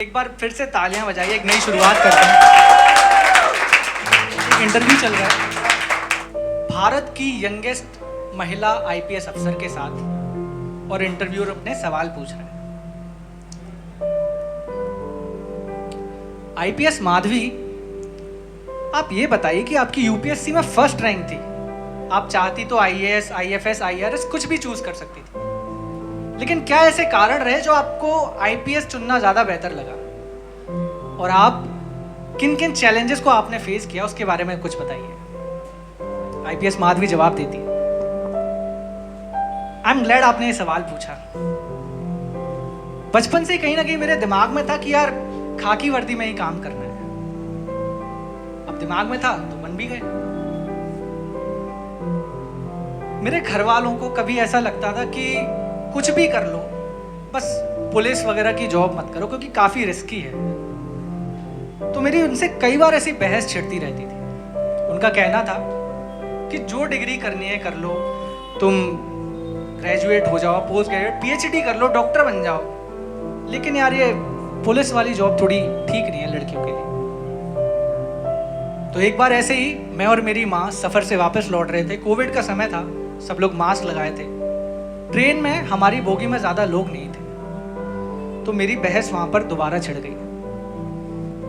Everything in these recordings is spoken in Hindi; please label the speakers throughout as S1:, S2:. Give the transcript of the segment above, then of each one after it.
S1: एक बार फिर से तालियां बजाइए, एक नई शुरुआत करते हैं। एक इंटरव्यू चल रहा है भारत की यंगेस्ट महिला आईपीएस अफसर के साथ और इंटरव्यूअर अपने सवाल पूछ रहे हैं। आईपीएस माधवी, आप ये बताइए कि आपकी यूपीएससी में फर्स्ट रैंक थी। आप चाहती तो आईएएस, आईएफएस, आईआरएस कुछ भी चूज कर सकती थी, लेकिन क्या ऐसे कारण रहे जो आपको आईपीएस चुनना ज्यादा बेहतर लगा? और आप किन किन चैलेंजेस को आपने फेस किया, उसके बारे में कुछ बताइए। आईपीएस माधवी जवाब देती है। आई एम ग्लैड आपने ये सवाल पूछा। बचपन से कहीं ना कहीं मेरे दिमाग में था कि यार खाकी वर्दी में ही काम करना है। अब दिमाग में था तो बन भी गए। मेरे घर वालों को कभी ऐसा लगता था कि कुछ भी कर लो, बस पुलिस वगैरह की जॉब मत करो क्योंकि काफी रिस्की है। तो मेरी उनसे कई बार ऐसी बहस छिड़ती रहती थी। उनका कहना था कि जो डिग्री करनी है कर लो, तुम ग्रेजुएट हो जाओ, पोस्ट ग्रेजुएट, पीएचडी कर लो, डॉक्टर बन जाओ, लेकिन यार ये पुलिस वाली जॉब थोड़ी ठीक नहीं है लड़कियों के लिए। तो एक बार ऐसे ही मैं और मेरी माँ सफर से वापस लौट रहे थे। कोविड का समय था, सब लोग मास्क लगाए थे। ट्रेन में हमारी बोगी में ज्यादा लोग नहीं थे, तो मेरी बहस वहां पर दोबारा छिड़ गई।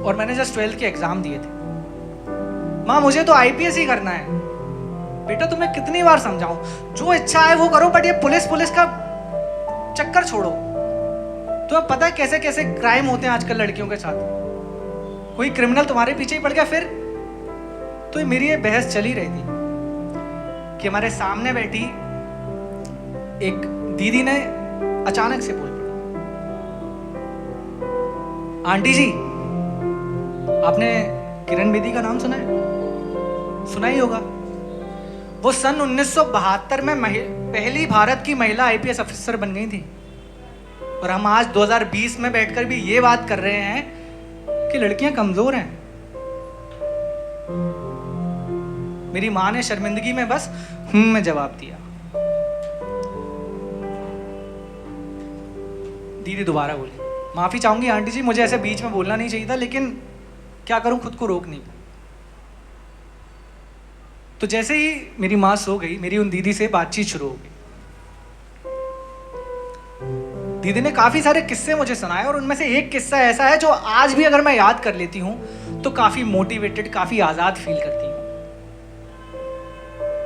S1: और मैंने जस्ट 12th के एग्जाम दिए थे। माँ, मुझे तो आईपीएस ही करना है। बेटा, तुम्हें कितनी बार समझाऊं, जो इच्छा है वो करो, बट ये पुलिस का चक्कर छोड़ो। तुम्हें पता है कैसे कैसे क्राइम होते हैं आजकल लड़कियों के साथ। कोई क्रिमिनल तुम्हारे पीछे ही पड़ गया फिर। तो मेरी ये बहस चली रही थी कि हमारे सामने बैठी एक दीदी ने अचानक से बोल पड़ी, आंटी जी, आपने किरण बेदी का नाम सुना है? सुना ही होगा। वो सन 1972 में पहली भारत की महिला आईपीएस अफसर बन गई थी। और हम आज 2020 में बैठकर भी ये बात कर रहे हैं कि लड़कियां कमजोर हैं। मेरी मां ने शर्मिंदगी में बस में जवाब दिया। दीदी दोबारा बोली, माफी चाहूंगी आंटी जी, मुझे ऐसे बीच में बोलना नहीं चाहिए था, लेकिन क्या करूं, खुद को रोक नहीं पाई। तो जैसे ही मेरी मां सो गई, मेरी उन दीदी से बातचीत शुरू हो गई। दीदी ने काफी सारे किस्से मुझे सुनाए और उनमें से एक किस्सा ऐसा है जो आज भी अगर मैं याद कर लेती हूं तो काफी मोटिवेटेड, काफी आजाद फील करती हूं।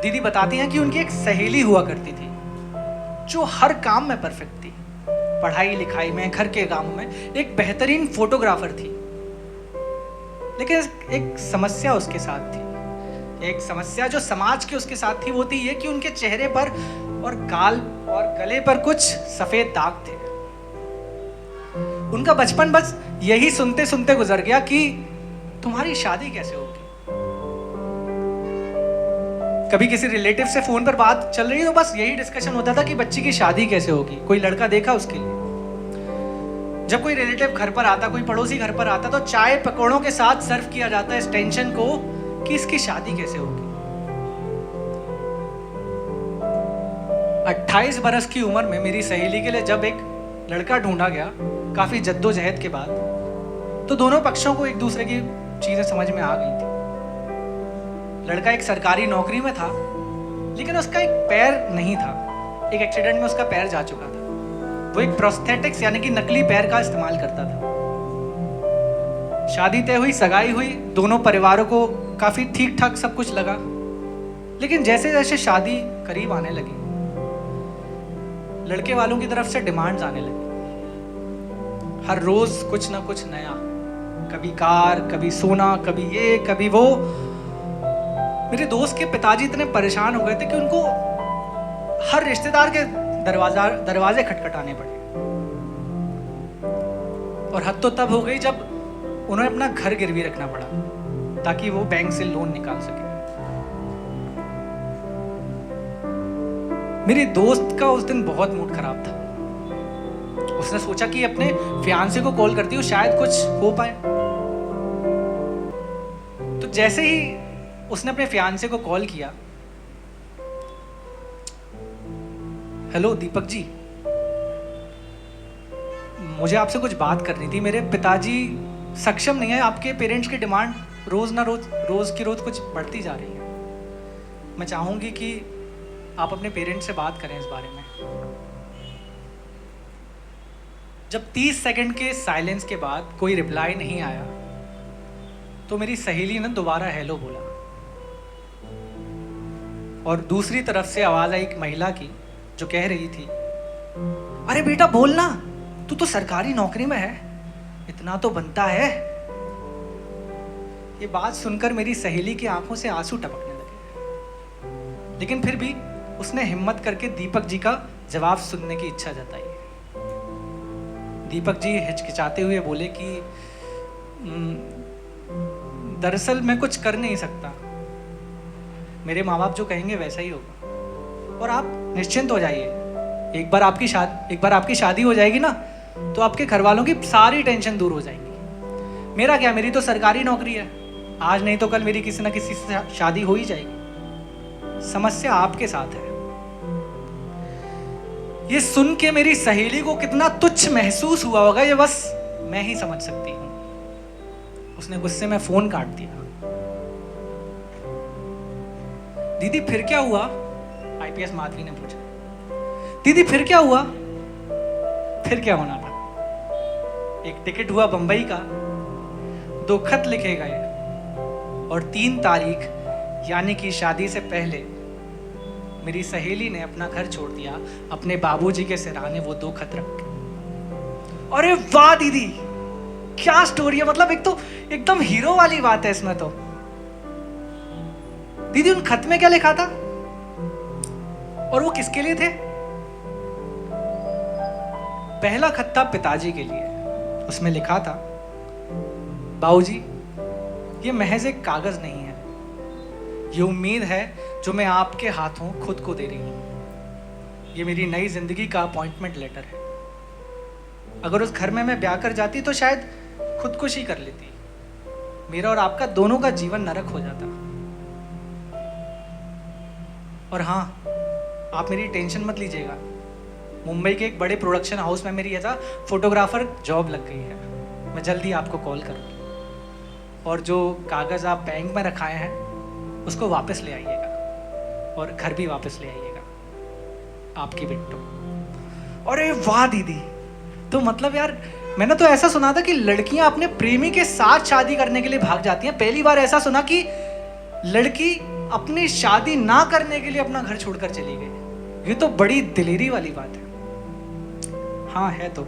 S1: दीदी बताती हैं कि उनकी एक सहेली हुआ करती थी जो हर काम में परफेक्ट थी। पढ़ाई लिखाई में, घर के कामों में एक बेहतरीन फोटोग्राफर थी। लेकिन एक समस्या उसके साथ थी। एक समस्या जो समाज के उसके साथ थी वो थी ये कि उनके चेहरे पर और गाल और गले पर कुछ सफेद दाग थे। उनका बचपन बस यही सुनते सुनते गुजर गया कि तुम्हारी शादी कैसे होगी। कभी किसी रिलेटिव से फोन पर बात चल रही तो बस यही डिस्कशन होता था कि बच्ची की शादी कैसे होगी, कोई लड़का देखा उसके लिए। जब कोई रिलेटिव घर पर आता, कोई पड़ोसी घर पर आता, तो चाय पकौड़ों के साथ सर्व किया जाता है इस टेंशन को कि इसकी शादी कैसे होगी। 28 बरस की उम्र में मेरी सहेली के लिए जब एक लड़का ढूंढा गया, काफी जद्दोजहद के बाद, तो दोनों पक्षों को एक दूसरे की चीजें समझ में आ गई थी। लड़का एक सरकारी नौकरी में था, लेकिन उसका एक पैर नहीं था। एक एक्सीडेंट में उसका पैर जा चुका था। वो एक प्रोस्थेटिक्स यानी कि नकली पैर का इस्तेमाल करता था। शादी तय हुई, सगाई हुई, दोनों परिवारों को काफी ठीक ठाक सब कुछ लगा। लेकिन जैसे जैसे शादी करीब आने लगी, लड़के वालों की तरफ से डिमांड्स आने लगी। हर रोज कुछ ना कुछ नया, कभी कार, कभी सोना, कभी ये, कभी वो। मेरे दोस्त के पिताजी इतने परेशान हो गए थे कि उनको हर रिश्तेदार के दरवाजे खटखटाने पड़े। और हद तो तब हो गई जब उन्हें अपना घर गिरवी रखना पड़ा ताकि वो बैंक से लोन निकाल सके। मेरी दोस्त का उस दिन बहुत मूड खराब था। उसने सोचा कि अपने फियांसे को कॉल करती हूँ, शायद कुछ हो पाए। तो जैसे ही उसने अपने फियांसे को कॉल किया, हेलो दीपक जी, मुझे आपसे कुछ बात करनी थी। मेरे पिताजी सक्षम नहीं है। आपके पेरेंट्स की डिमांड रोज़ की रोज़ कुछ बढ़ती जा रही है। मैं चाहूँगी कि आप अपने पेरेंट्स से बात करें इस बारे में। जब 30 सेकंड के साइलेंस के बाद कोई रिप्लाई नहीं आया तो मेरी सहेली ने दोबारा हेलो बोला, और दूसरी तरफ से आवाज आई एक महिला की जो कह रही थी, अरे बेटा बोलना, तू तो सरकारी नौकरी में है, इतना तो बनता है। ये बात सुनकर मेरी सहेली की आंखों से आंसू टपकने लगे, लेकिन फिर भी उसने हिम्मत करके दीपक जी का जवाब सुनने की इच्छा जताई। दीपक जी हिचकिचाते हुए बोले कि दरअसल मैं कुछ कर नहीं सकता, मेरे माँ बाप जो कहेंगे वैसा ही होगा, और आप निश्चिंत हो जाइए। एक बार आपकी शादी हो जाएगी ना तो आपके घर वालों की सारी टेंशन दूर हो जाएगी। मेरा क्या, मेरी तो सरकारी नौकरी है, आज नहीं तो कल मेरी किसी ना किसी से शादी हो ही जाएगी। समस्या आपके साथ है। ये सुन के मेरी सहेली को कितना तुच्छ महसूस हुआ होगा ये बस मैं ही समझ सकती हूं। उसने गुस्से में फोन काट दिया। दीदी फिर क्या हुआ? आईपीएस माधवी ने पूछा। दीदी फिर क्या हुआ? फिर क्या होना था? एक टिकट हुआ बंबई का, 2 खत लिखे गए, और 3 तारीख यानी कि शादी से पहले मेरी सहेली ने अपना घर छोड़ दिया, अपने बाबूजी के सिरहाने वो 2 खत रख के। अरे वाह दीदी, क्या स्टोरी है! मतलब एक तो एकदम हीरो वाली बात है इसमें तो। दीदी उन खत में क्या लिखा था और वो किसके लिए थे? पहला खत था पिताजी के लिए। उसमें लिखा था, बाबूजी ये महज एक कागज नहीं है, ये उम्मीद है जो मैं आपके हाथों खुद को दे रही हूं। ये मेरी नई जिंदगी का अपॉइंटमेंट लेटर है। अगर उस घर में मैं ब्याह कर जाती तो शायद खुदकुशी कर लेती, मेरा और आपका दोनों का जीवन नरक हो जाता। और हाँ, आप मेरी टेंशन मत लीजिएगा, मुंबई के एक बड़े प्रोडक्शन हाउस में मेरी ऐसा फोटोग्राफर जॉब लग गई है। मैं जल्दी आपको कॉल करूँगी, और जो कागज़ आप बैंक में रखाए हैं उसको वापस ले आइएगा, और घर भी वापस ले आइएगा। आपकी बिट्टू। अरे वाह दीदी, तो मतलब यार मैंने तो ऐसा सुना था कि लड़कियां अपने प्रेमी के साथ शादी करने के लिए भाग जाती हैं। पहली बार ऐसा सुना कि लड़की अपनी शादी ना करने के लिए अपना घर छोड़कर चली गई। ये तो बड़ी दिलेरी वाली बात है। हाँ है तो।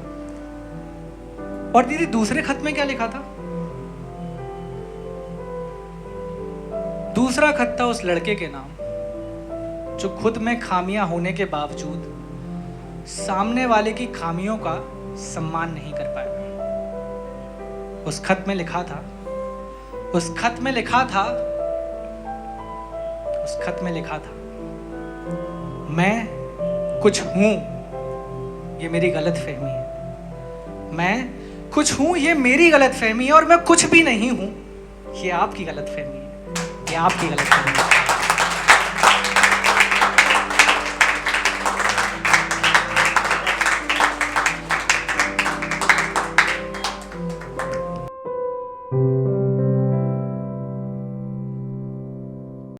S1: और दीदी दूसरे खत में क्या लिखा था? दूसरा खत था उस लड़के के नाम जो खुद में खामियां होने के बावजूद सामने वाले की खामियों का सम्मान नहीं कर पाया। उस खत में लिखा था, मैं कुछ हूं, ये मेरी गलतफहमी है। मैं कुछ हूं, ये मेरी गलतफहमी है, और मैं कुछ भी नहीं हूं, ये आपकी गलतफहमी है। ये आपकी गलतफहमी है।